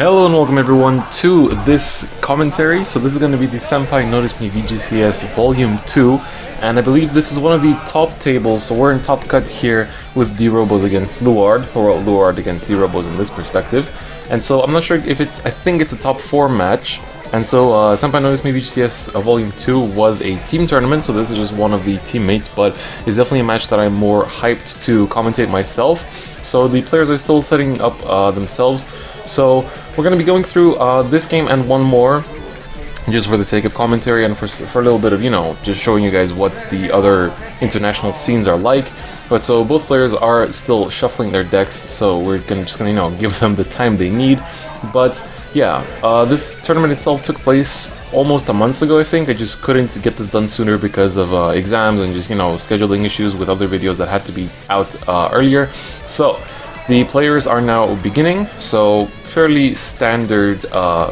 Hello and welcome everyone to this commentary. So this is going to be the SenpaiNoticeMe VGCS Volume 2, and I believe this is one of the top tables, so we're in top cut here with D-Robos against Luard, or Luard against D-Robos in this perspective. And so I'm not sure if it's, I think it's a top 4 match. And so SenpaiNoticeMe VGCS Volume 2 was a team tournament, so this is just one of the teammates, but it's definitely a match that I'm more hyped to commentate myself. So the players are still setting up themselves. So we're going to be going through this game and one more, just for the sake of commentary and for a little bit of, you know, just showing you guys what the other international scenes are like. But so both players are still shuffling their decks, so we're just gonna, you know, give them the time they need. But yeah, this tournament itself took place almost a month ago, I think. I just couldn't get this done sooner because of exams and just, you know, scheduling issues with other videos that had to be out earlier. So the players are now beginning, so fairly standard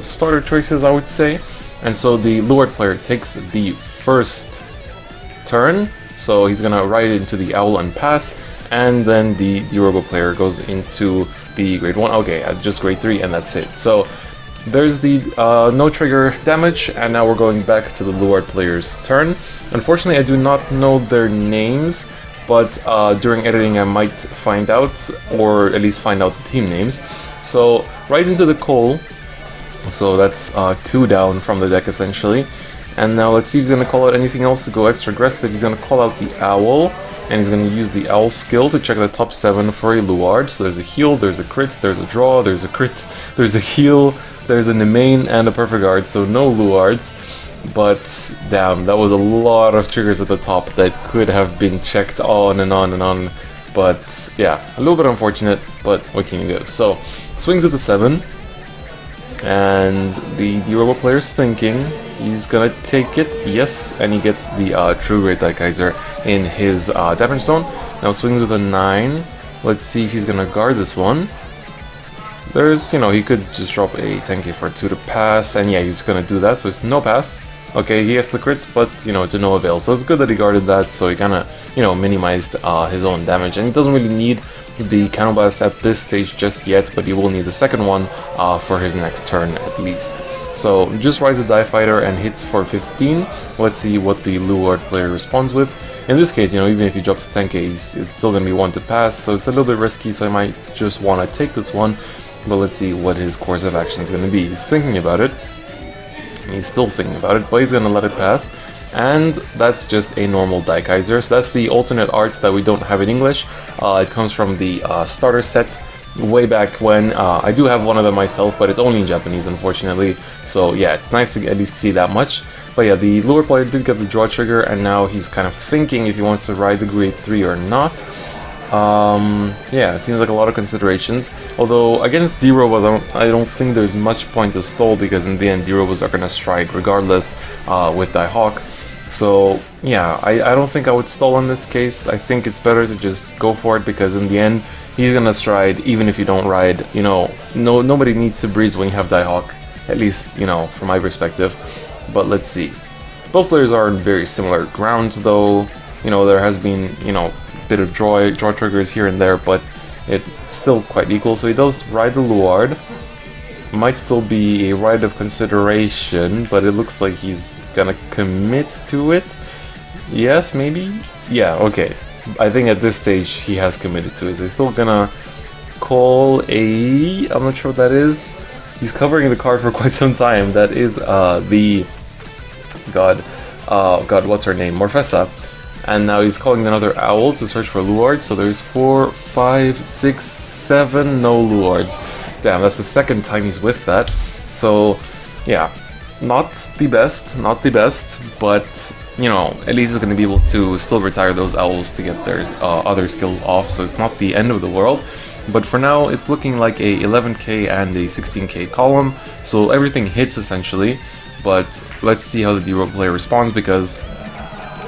starter choices, I would say. And so the Luard player takes the first turn, so he's gonna ride into the Owl and pass, and then the D-Robo player goes into the grade 1, okay, just grade 3, and that's it. So there's the no trigger damage, and now we're going back to the Luard player's turn. Unfortunately, I do not know their names, but during editing I might find out, or at least find out the team names. So right into the Coal, so that's 2 down from the deck essentially. And now let's see if he's going to call out anything else to go extra aggressive. He's going to call out the Owl, and he's going to use the Owl skill to check the top 7 for a Luard. So there's a heal, there's a crit, there's a draw, there's a crit, there's a heal, there's a Nemain, and a perfect guard, so no Luards. But damn, that was a lot of triggers at the top that could have been checked on and on and on. But yeah, a little bit unfortunate, but what can you do? So swings with the 7, and the D-Robo player's thinking he's gonna take it, yes, and he gets the true great Daikaiser in his damage zone. Now swings with a 9. Let's see if he's gonna guard this one. There's, you know, he could just drop a 10k for 2 to pass, and yeah, he's gonna do that, so it's no pass. Okay, he has the crit, but, you know, to no avail. So it's good that he guarded that, so he kinda, you know, minimized his own damage, and he doesn't really need the Cannon Blast at this stage just yet, but he will need the second one for his next turn at least. So just rides the Die Fighter and hits for 15. Let's see what the Luard player responds with. In this case, you know, even if he drops 10k, it's still gonna be 1 to pass, so it's a little bit risky, so I might just want to take this one. But let's see what his course of action is gonna be. He's thinking about it. He's still thinking about it, but he's gonna let it pass. And that's just a normal Daikaiser. So that's the alternate art that we don't have in English. It comes from the starter set way back when. I do have one of them myself, but it's only in Japanese, unfortunately. So yeah, it's nice to at least see that much. But yeah, the Luard player did get the draw trigger, and now he's kind of thinking if he wants to ride the grade 3 or not. Yeah, it seems like a lot of considerations. Although against D-Robos, I don't think there's much point to stall, because in the end D-Robos are gonna stride regardless with Daihawk. So yeah, I don't think I would stall in this case. I think it's better to just go for it, because in the end he's gonna stride even if you don't ride. You know, nobody needs to breeze when you have Daihawk, at least, you know, from my perspective. But let's see. Both players are in very similar grounds though. You know, there has been, you know, bit of draw triggers here and there, but it's still quite equal. So he does ride the Luard. Might still be a ride of consideration, but it looks like he's gonna commit to it. Yes, maybe? Yeah, okay. I think at this stage he has committed to it. So he's still gonna call a... I'm not sure what that is. He's covering the card for quite some time. That is the... God, what's her name? Morfessa. And now he's calling another Owl to search for Luard. So there's 4, 5, 6, 7 no Luards. Damn, that's the second time he's with that. So yeah, not the best, but you know, at least he's going to be able to still retire those Owls to get their other skills off, so it's not the end of the world. But for now, it's looking like a 11k and a 16k column, so everything hits essentially. But let's see how the D-Robo player responds, because,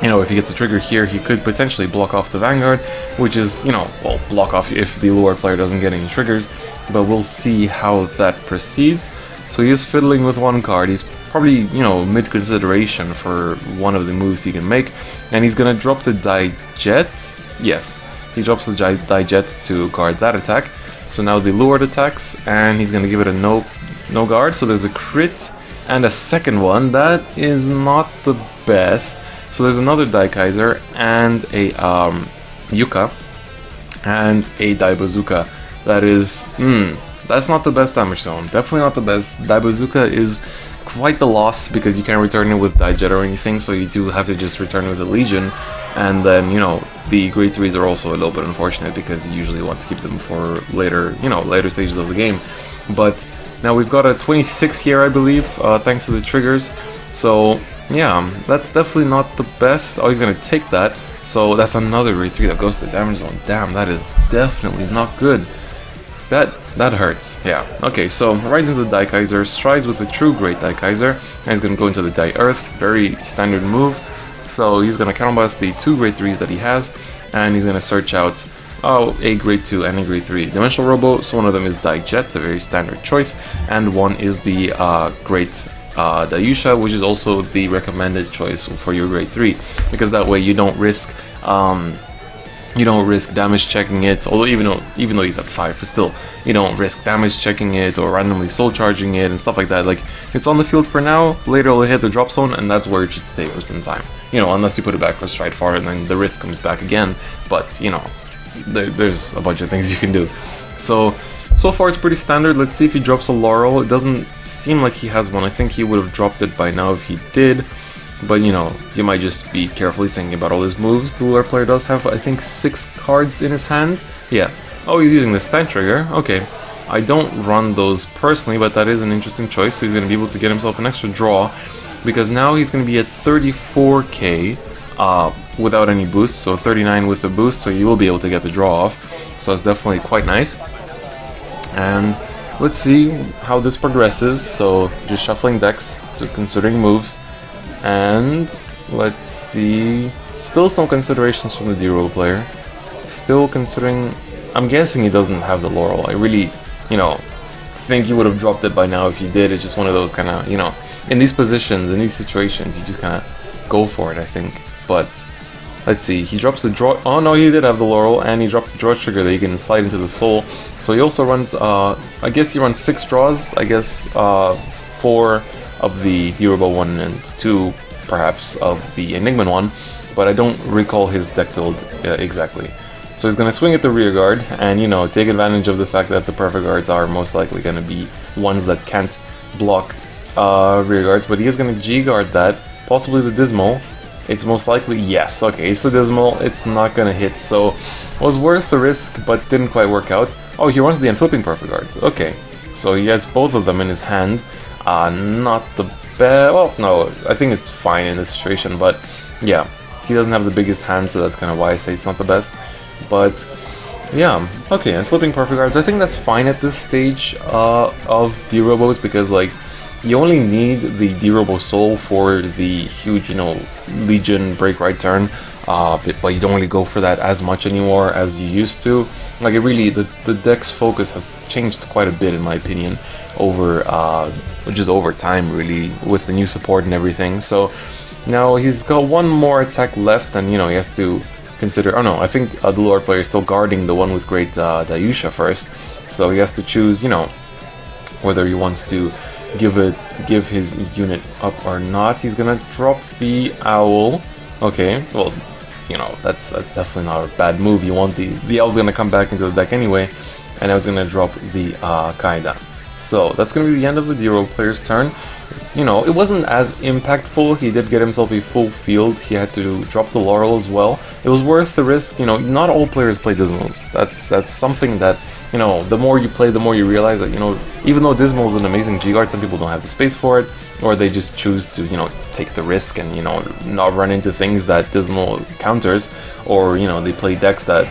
you know, if he gets a trigger here, he could potentially block off the Vanguard, which is, you know, well, block off if the Luard player doesn't get any triggers, but we'll see how that proceeds. So he is fiddling with one card. He's probably, you know, mid-consideration for one of the moves he can make, and he's gonna drop the Daijet. Yes, he drops the Daijet to guard that attack. So now the Luard attacks, and he's gonna give it a no no guard, so there's a crit and a second one. That is not the best. So there's another Daikaiser and a Yuka and a Daibazooka. That is, that's not the best damage zone. Definitely not the best. Daibazooka is quite the loss because you can't return it with Daijet or anything, so you do have to just return it with a Legion. And then, you know, the grade 3s are also a little bit unfortunate because you usually want to keep them for later, you know, later stages of the game. But now we've got a 26 here, I believe, thanks to the triggers. So, yeah, that's definitely not the best. Oh, he's gonna take that. So that's another grade 3 that goes to the damage zone. Damn, that is definitely not good. That hurts. Yeah. Okay, so rides into the Daikaiser, strides with a true great Daikaiser, and he's gonna go into the Dai Earth. Very standard move. So he's gonna counterblast the 2 grade 3s that he has, and he's gonna search out a grade 2 and a grade 3 Dimensional Robo. So one of them is Daijet, a very standard choice, and one is the great Dayusha, which is also the recommended choice for your grade 3, because that way you don't risk damage checking it, although even though he's at 5, but still, you don't risk damage checking it or randomly soul charging it and stuff like that. Like, it's on the field for now, later it'll hit the drop zone, and that's where it should stay for some time. You know, unless you put it back for stride far and then the risk comes back again, but, you know, there's a bunch of things you can do. So far it's pretty standard. Let's see if he drops a Laurel. It doesn't seem like he has one. I think he would have dropped it by now if he did. But, you know, you might just be carefully thinking about all his moves. The Luard player does have, I think, 6 cards in his hand. Yeah. Oh, he's using the stand trigger. Okay. I don't run those personally, but that is an interesting choice. So he's going to be able to get himself an extra draw, because now he's going to be at 34k without any boost. So 39 with the boost, so you will be able to get the draw off. So it's definitely quite nice. And let's see how this progresses. So just shuffling decks, just considering moves. And let's see, still some considerations from the D-roll player. Still considering, I'm guessing he doesn't have the Laurel. I really, you know, think he would have dropped it by now if he did. It's just one of those kind of, you know, in these positions, in these situations, you just kind of go for it, I think. But let's see, he drops the draw. Oh no, he did have the Laurel, and he dropped the draw trigger that he can slide into the soul. So he also runs, I guess he runs 6 draws, I guess 4 of the D-Robo 1 and 2 perhaps of the Enigman 1, but I don't recall his deck build exactly. So he's going to swing at the rear guard and, you know, take advantage of the fact that the perfect guards are most likely going to be ones that can't block rear guards, but he is going to G-guard that, possibly the Dismal. It's most likely, yes, okay, it's the Dismal, it's not going to hit, so it was worth the risk, but didn't quite work out. Oh, he runs the Unflipping perfect guards, okay, so he has both of them in his hand. Not the best, well, no, I think it's fine in this situation, but yeah, he doesn't have the biggest hand, so that's kind of why I say it's not the best. But yeah, okay, and flipping perfect guards, I think that's fine at this stage of D-Robos, because like, you only need the D-Robo Soul for the huge, you know, Legion break right turn, but you don't really go for that as much anymore as you used to. Like, it really, the deck's focus has changed quite a bit, in my opinion, over just over time, really, with the new support and everything. So now he's got one more attack left, and, you know, he has to consider, oh no, I think the Luard player is still guarding the one with great Dayusha first, so he has to choose, you know, whether he wants to give his unit up or not. He's gonna drop the Owl. Okay, well, you know, that's definitely not a bad move. You want the Owl's gonna come back into the deck anyway, and I was gonna drop the Kaida. So that's gonna be the end of the D-Roll player's turn. It's, you know, it wasn't as impactful. He did get himself a full field. He had to drop the Laurel as well. It was worth the risk. You know, not all players play Dismals. That's something that, you know, the more you play, the more you realize that, you know, even though Dismal is an amazing G-Guard, some people don't have the space for it, or they just choose to, you know, take the risk and, you know, not run into things that Dismal counters, or, you know, they play decks that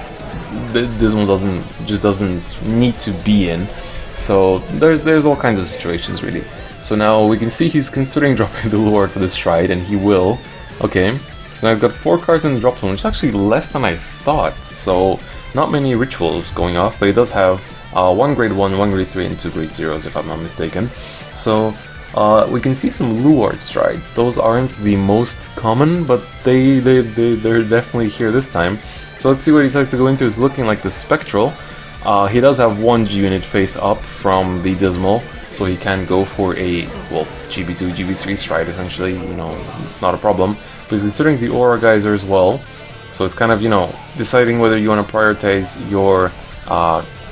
Dismal doesn't need to be in. So there's all kinds of situations, really. So now we can see he's considering dropping the Luard for this stride, and he will. Okay, so now he's got 4 cards in the drop zone, which is actually less than I thought. So not many rituals going off, but he does have 1 grade 1, 1 grade 3, and 2 grade 0s, if I'm not mistaken. So we can see some Luard strides. Those aren't the most common, but they're definitely here this time. So let's see what he decides to go into. It's looking like the Spectral. He does have 1 G unit face up from the Dismal, so he can go for a, well, GB2, GB3 stride essentially, you know, it's not a problem. But he's considering the Aura Geyser as well, so it's kind of, you know, deciding whether you want to prioritize your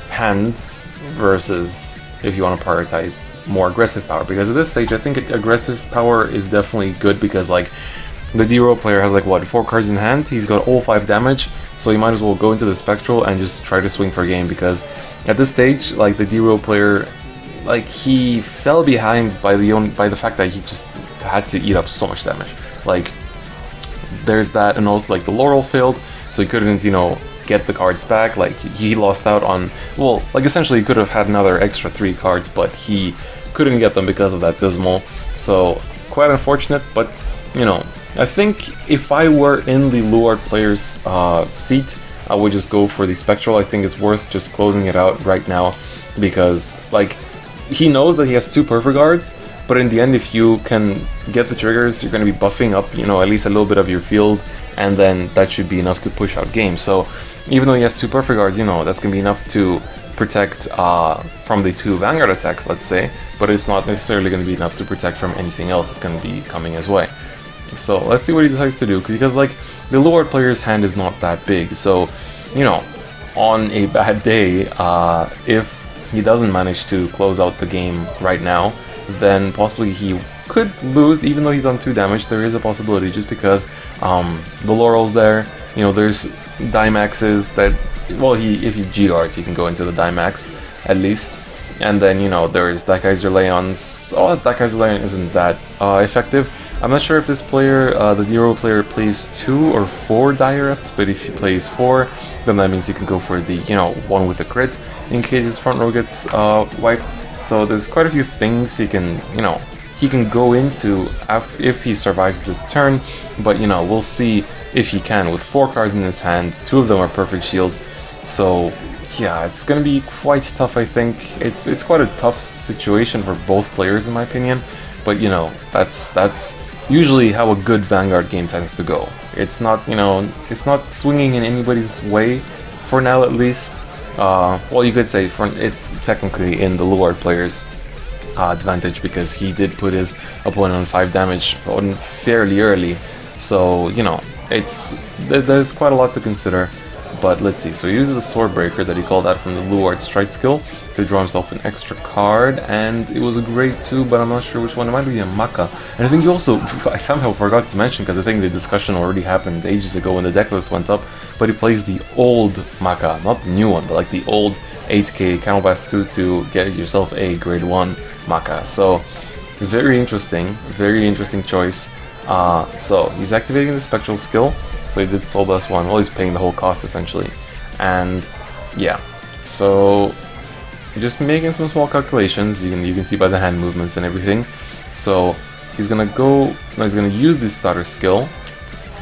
hands versus if you want to prioritize more aggressive power. Because at this stage, I think aggressive power is definitely good, because like the D-Row player has like what, 4 cards in hand, he's got all 5 damage, so you might as well go into the Spectral and just try to swing for game, because at this stage, like the D-Row player, like he fell behind by the fact that he just had to eat up so much damage. Like there's that, and also like the Laurel failed, so he couldn't, you know, get the cards back. Like he lost out on, well, like essentially he could have had another extra 3 cards, but he couldn't get them because of that Dismal. So quite unfortunate, but you know, I think if I were in the Luard player's seat, I would just go for the Spectral. I think it's worth just closing it out right now, because like he knows that he has 2 Perfect Guards, but in the end, if you can get the triggers, you're going to be buffing up, you know, at least a little bit of your field, and then that should be enough to push out games. So even though he has 2 Perfect Guards, you know, that's going to be enough to protect from the 2 Vanguard attacks, let's say, but it's not necessarily going to be enough to protect from anything else that's going to be coming his way. So let's see what he decides to do, because like the Luard player's hand is not that big, so you know, on a bad day, if he doesn't manage to close out the game right now, then possibly he could lose. Even though he's on 2 damage, there is a possibility, just because the Laurel's there, you know, there's Dimaxes that, well, if he G-Guards, he can go into the Dimax at least. And then, you know, there's Daikaiser Leons. Oh, Daikaiser Leon isn't that effective. I'm not sure if this player, the D-Row player, plays 2 or 4 Direfts, but if he plays 4, then that means he can go for the, you know, one with a crit in case his front row gets wiped. So there's quite a few things he can, you know, he can go into if he survives this turn, but you know, we'll see if he can. With 4 cards in his hand, 2 of them are perfect shields, so yeah, it's gonna be quite tough. I think it's quite a tough situation for both players, in my opinion, but you know, that's usually how a good Vanguard game tends to go. It's not, you know, it's not swinging in anybody's way for now, at least. Well, you could say it's technically in the Luard player's advantage, because he did put his opponent on 5 damage fairly early. So, you know, there's quite a lot to consider. But let's see, so he uses the Swordbreaker that he called out from the Luard Strike skill to draw himself an extra card, and it was a grade 2, but I'm not sure which one. It might be a Maka. And I think he also, I somehow forgot to mention, because I think the discussion already happened ages ago when the deck list went up, but he plays the old Maka, not the new one, but like the old 8k Counterblast 2 to get yourself a grade 1 Maka. So very interesting choice. So he's activating the Spectral skill, so he did Soul Blast 1, well, he's paying the whole cost essentially, and yeah, so just making some small calculations, you can see by the hand movements and everything. So he's gonna he's gonna use this starter skill.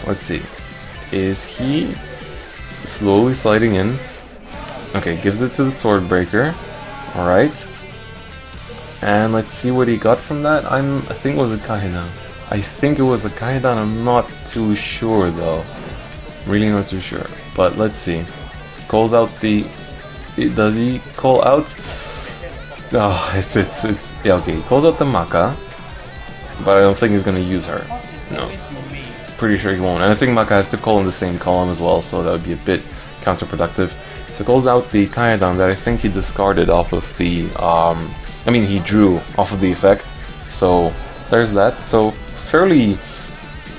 Let's see, is he slowly sliding in? Okay, gives it to the Swordbreaker, alright, and let's see what he got from that. I think it was a Kaina. I think it was a Kaidan, I'm not too sure though. Really not too sure. But let's see. Calls out the... Does he call out? Oh, it's yeah, okay. He calls out the Maka, but I don't think he's gonna use her. No. Pretty sure he won't. And I think Maka has to call in the same column as well, so that would be a bit counterproductive. So calls out the Kaidan that I think he discarded off of the... I mean, he drew off of the effect. So there's that. So fairly,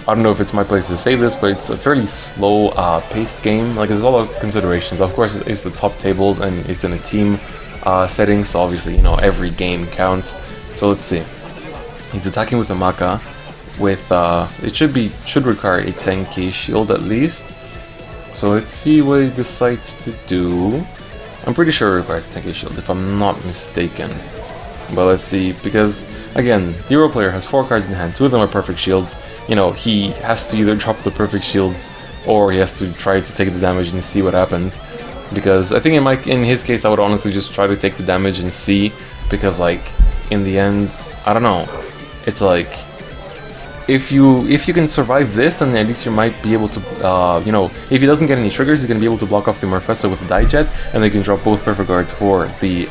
I don't know if it's my place to say this, but it's a fairly slow paced game. Like, there's a lot of considerations. Of course, it's the top tables and it's in a team setting, so obviously, you know, every game counts. So let's see. He's attacking with a Maka with it should require a 10k shield at least. So let's see what he decides to do. I'm pretty sure it requires a 10k shield if I'm not mistaken. But let's see, because again, the D-Row player has 4 cards in hand, 2 of them are perfect shields. You know, he has to either drop the perfect shields or he has to try to take the damage and see what happens. Because I think in his case, I would honestly just try to take the damage and see, because like in the end, I don't know. It's like if you can survive this, then at least you might be able to, you know, if he doesn't get any triggers, he's gonna be able to block off the Morfessa with the Dijet, and they can drop both perfect guards for the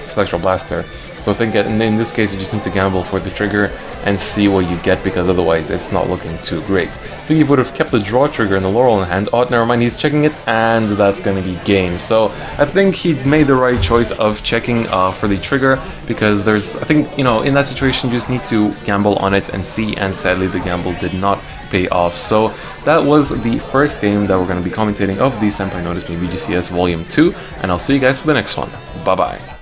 Spectral Blaster. So I think in this case you just need to gamble for the trigger and see what you get, because otherwise it's not looking too great. I think he would have kept the draw trigger and the Laurel in hand. Oh, never mind, he's checking it, and that's gonna be game. So I think he made the right choice of checking for the trigger, because I think, you know, in that situation you just need to gamble on it and see, and sadly the gamble did not pay off. So that was the first game that we're going to be commentating of the SenpaiNoticeMe VGCS Volume 2, and I'll see you guys for the next one. Bye bye.